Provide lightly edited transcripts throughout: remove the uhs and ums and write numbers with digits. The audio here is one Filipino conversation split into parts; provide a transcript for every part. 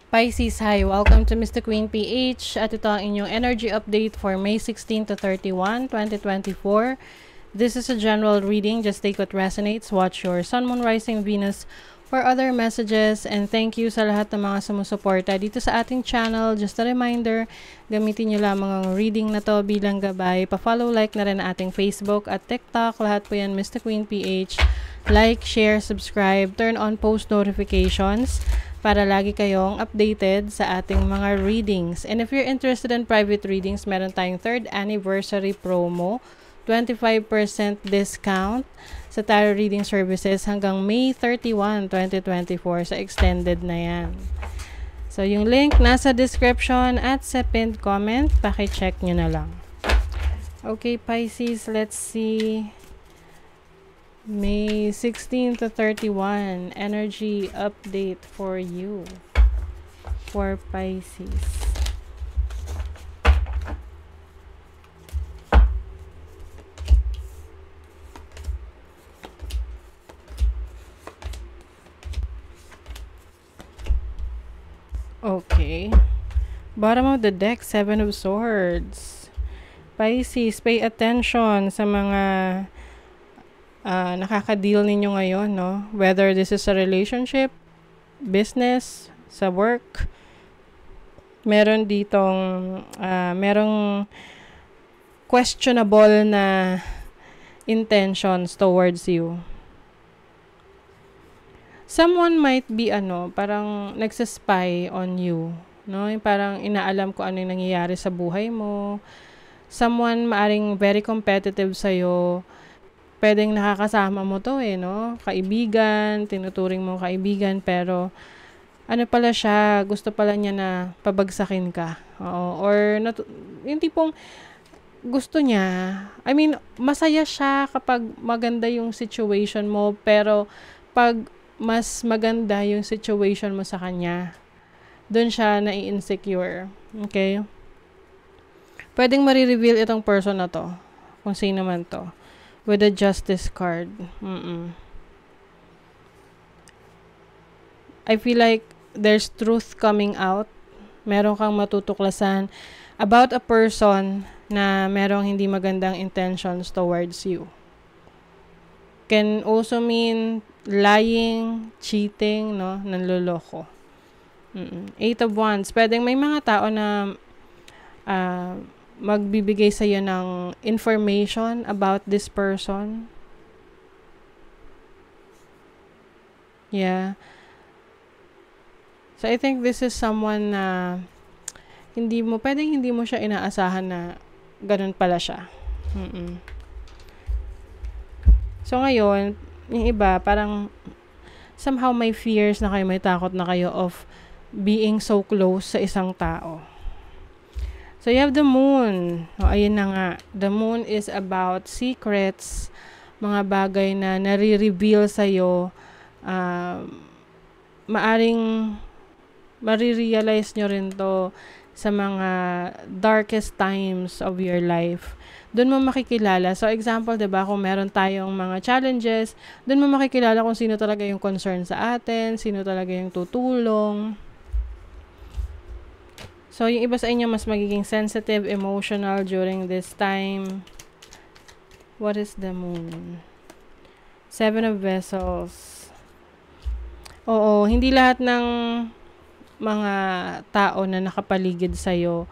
Pisces, hi! Welcome to Mr. Queen PH at ito ang inyong energy update for May 16 to 31, 2024. This is a general reading. Just take what resonates. Watch your Sun, Moon, Rising, Venus for other messages. And thank you sa lahat ng mga sumusuporta dito sa ating channel. Just a reminder, gamitin nyo lamang ang reading na to bilang gabay. Pa-follow, like na rin ang ating Facebook at TikTok. Lahat po yan Mr. Queen PH. Like, share, subscribe, turn on post notifications para lagi kayong updated sa ating mga readings. And if you're interested in private readings, meron tayong 3rd anniversary promo, 25% discount sa tarot reading services hanggang May 31, 2024 sa extended na yan. So, yung link nasa description at sa pinned comment, paki-check nyo na lang. Okay, Pisces, let's see. May 16 to 31 energy update for you, for Pisces. Okay. Bottom of the deck, 7 of Swords. Pisces, pay attention sa mga nakaka-deal ninyo ngayon, no? Whether this is a relationship, business, sa work, meron ditong, merong questionable na intentions towards you. Someone might be, parang nagsaspy on you, no? Yung parang inaalam ko ano yung nangyayari sa buhay mo. Someone maaring very competitive sa'yo, pwedeng nakakasama mo to no? Kaibigan, tinuturing mo kaibigan, pero ano pala siya, gusto pala niya na pabagsakin ka. Oo. Or yung tipong gusto niya, I mean, masaya siya kapag maganda yung situation mo, pero pag mas maganda yung situation mo sa kanya, doon siya nai-insecure. Okay? Pwedeng marireveal itong person na to, kung sino man to, with the Justice card. I feel like there's truth coming out. Meron kang matutuklasan about a person na merong hindi magandang intentions towards you. Can also mean lying, cheating, no? Nanloloko. 8 of Wands. Pwedeng may mga tao na magbibigay sa iyo ng information about this person. Yeah. So I think this is someone na hindi mo siya inaasahan na ganun pala siya. So ngayon, yung iba parang somehow may fears na kayo, may takot na kayo of being so close sa isang tao. So, you have the Moon. Ayun na nga. The Moon is about secrets, mga bagay na nare-reveal sa'yo. Maaring marirealize nyo rin to sa mga darkest times of your life. Doon mo makikilala. So, example, diba, kung meron tayong mga challenges, doon mo makikilala kung sino talaga yung concern sa atin, sino talaga yung tutulong. So, yung iba sa inyo mas magiging sensitive, emotional during this time. What is the Moon? 7 of Vessels. Oo, hindi lahat ng mga tao na nakapaligid sa'yo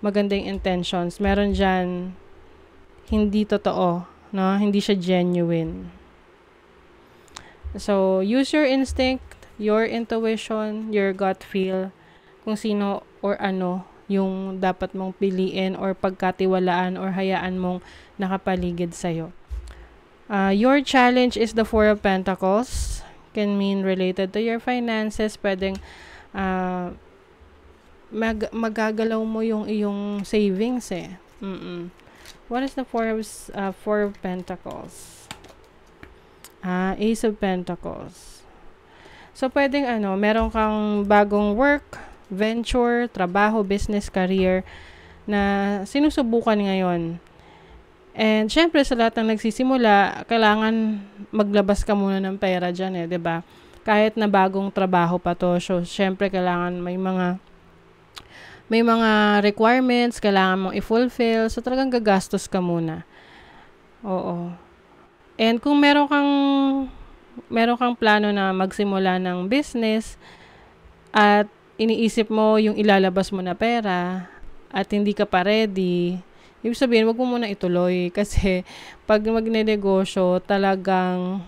magandang intentions. Meron dyan hindi totoo, no? Hindi siya genuine. So, use your instinct, your intuition, your gut feel, kung sino or ano yung dapat mong piliin or pagkatiwalaan or hayaan mong nakapaligid sa'yo. Your challenge is the 4 of Pentacles. Can mean related to your finances. Pwedeng magagalaw mo yung iyong savings What is the 4 of Pentacles? Ace of Pentacles. So, pwedeng meron kang bagong work, venture, trabaho, business, career na sinusubukan ngayon. And syempre sa lahat ng nagsisimula, kailangan maglabas ka muna ng pera dyan 'di ba? kahit na bagong trabaho pa to. So, syempre, kailangan may mga requirements, kailangan mong i-fulfill. So, talagang gagastos ka muna. Oo. And kung meron kang plano na magsimula ng business at iniisip mo yung ilalabas mo na pera at hindi ka pa ready, ibig sabihin, wag mo muna ituloy. Kasi, pag magne-negosyo, talagang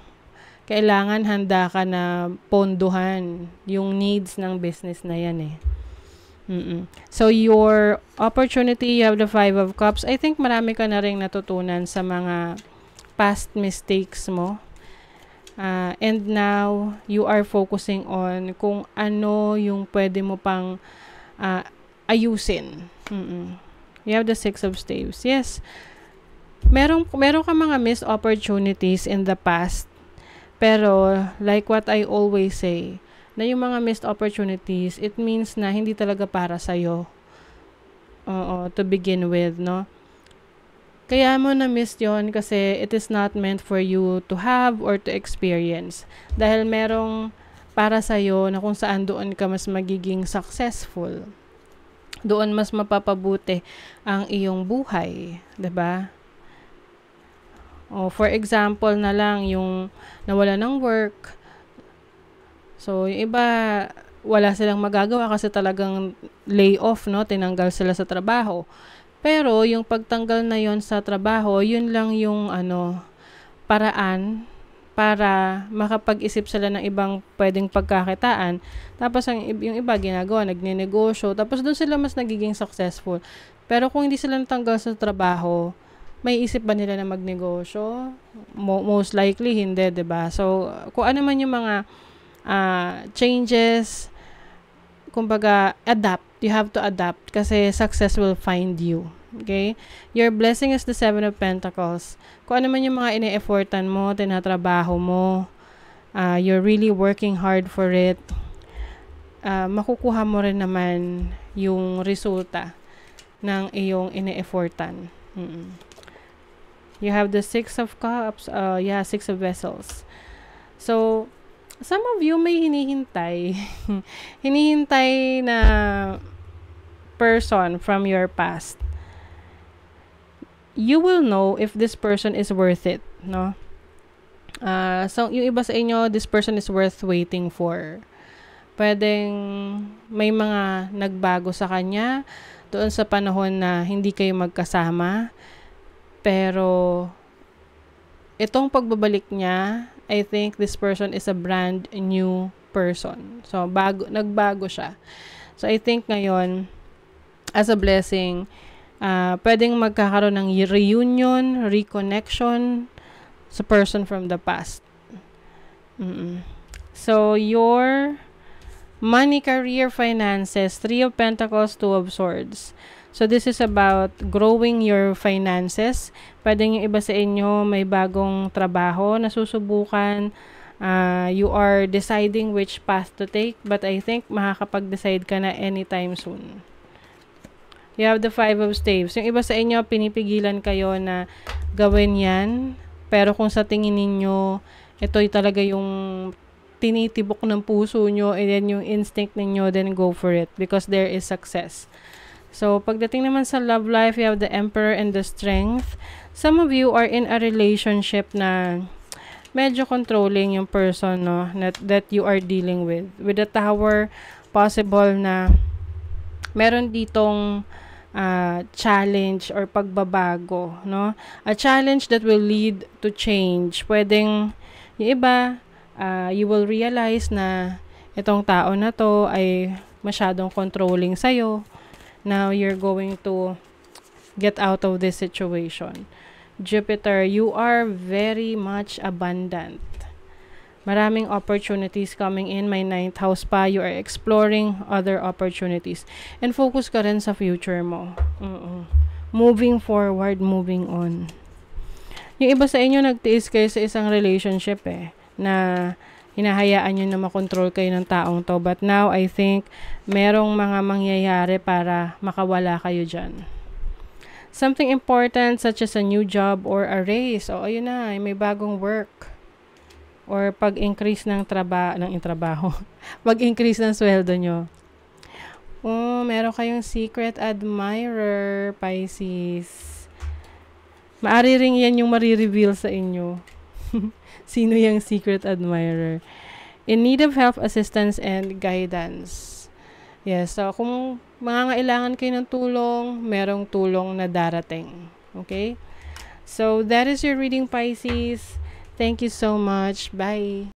kailangan handa ka na ponduhan yung needs ng business na yan eh. So, your opportunity, you have the 5 of Cups. I think marami ka na rin natutunan sa mga past mistakes mo. And now, you are focusing on kung ano yung pwede mo pang ayusin. You have the 6 of Staves. Yes, meron ka mga missed opportunities in the past. Pero, like what I always say, na yung mga missed opportunities, it means na hindi talaga para sa'yo. To begin with, no? Kaya mo na-miss yun kasi it is not meant for you to have or to experience. Dahil merong para sa'yo na kung saan doon ka mas magiging successful. Doon mas mapapabuti ang iyong buhay. 'Di ba? For example na lang, yung nawala ng work. So, yung iba, wala silang magagawa kasi talagang layoff, no? Tinanggal sila sa trabaho. Pero, yung pagtanggal na yon sa trabaho, yun lang yung, paraan para makapag-isip sila ng ibang pwedeng pagkakitaan. Tapos, yung iba ginagawa, nagne-negosyo. Tapos, doon sila mas nagiging successful. Pero, kung hindi sila natanggal sa trabaho, may isip ba nila na magnegosyo? Most likely, hindi, 'di ba? So, kung ano man yung mga changes, kumbaga, adapt. You have to adapt kasi success will find you. Okay? Your blessing is the 7 of Pentacles. Kung ano man yung mga ine-effortan mo, tinatrabaho mo, you're really working hard for it, makukuha mo rin naman yung resulta ng iyong ine-effortan. You have the 6 of Cups, 6 of Vessels. So, some of you may hinihintay. Hinihintay na person from your past. You will know if this person is worth it, no? So, yung iba sa inyo, this person is worth waiting for. Pwedeng may mga nagbago sa kanya doon sa panahon na hindi kayo magkasama. Pero, itong pagbabalik niya, I think this person is a brand new person. So, nagbago siya. So, I think ngayon, as a blessing, pwedeng magkakaroon ng reunion, reconnection sa person from the past. So, your money, career, finances, 3 of Pentacles, 2 of Swords. So, this is about growing your finances. Pwedeng yung iba sa inyo may bagong trabaho na susubukan. You are deciding which path to take. But I think makakapag-decide ka na anytime soon. You have the 5 of Staves. Yung iba sa inyo, pinipigilan kayo na gawin yan. Pero kung sa tingin ninyo, ito'y talaga yung tinitibok ng puso nyo and then yung instinct ninyo, then go for it. Because there is success. So, pagdating naman sa love life, you have the Emperor and the Strength. Some of you are in a relationship na medyo controlling yung person, no, that you are dealing with. With the Tower, possible na meron ditong challenge or pagbabago, no? A challenge that will lead to change. Pwedeng yung iba, you will realize na itong tao na to ay masyadong controlling sa'yo. Now, you're going to get out of this situation. Jupiter, you are very much abundant. Maraming opportunities coming in. May 9th house pa. You are exploring other opportunities. And focus ka rin sa future mo. Moving forward, moving on. Yung iba sa inyo, nagtiis kayo sa isang relationship na hinahayaan nyo na makontrol kayo ng taong to. But now, I think, merong mga mangyayari para makawala kayo dyan. Something important such as a new job or a raise. O, ayun na, may bagong work. or pag-increase ng trabaho, pag-increase ng sweldo nyo. Oh, meron kayong secret admirer, Pisces. Maari ring yan yung marireveal sa inyo. Sino yung secret admirer? In need of help, assistance, and guidance. Yes, so kung mangangailangan kayo ng tulong, merong tulong na darating. Okay? So, that is your reading, Pisces. Thank you so much. Bye.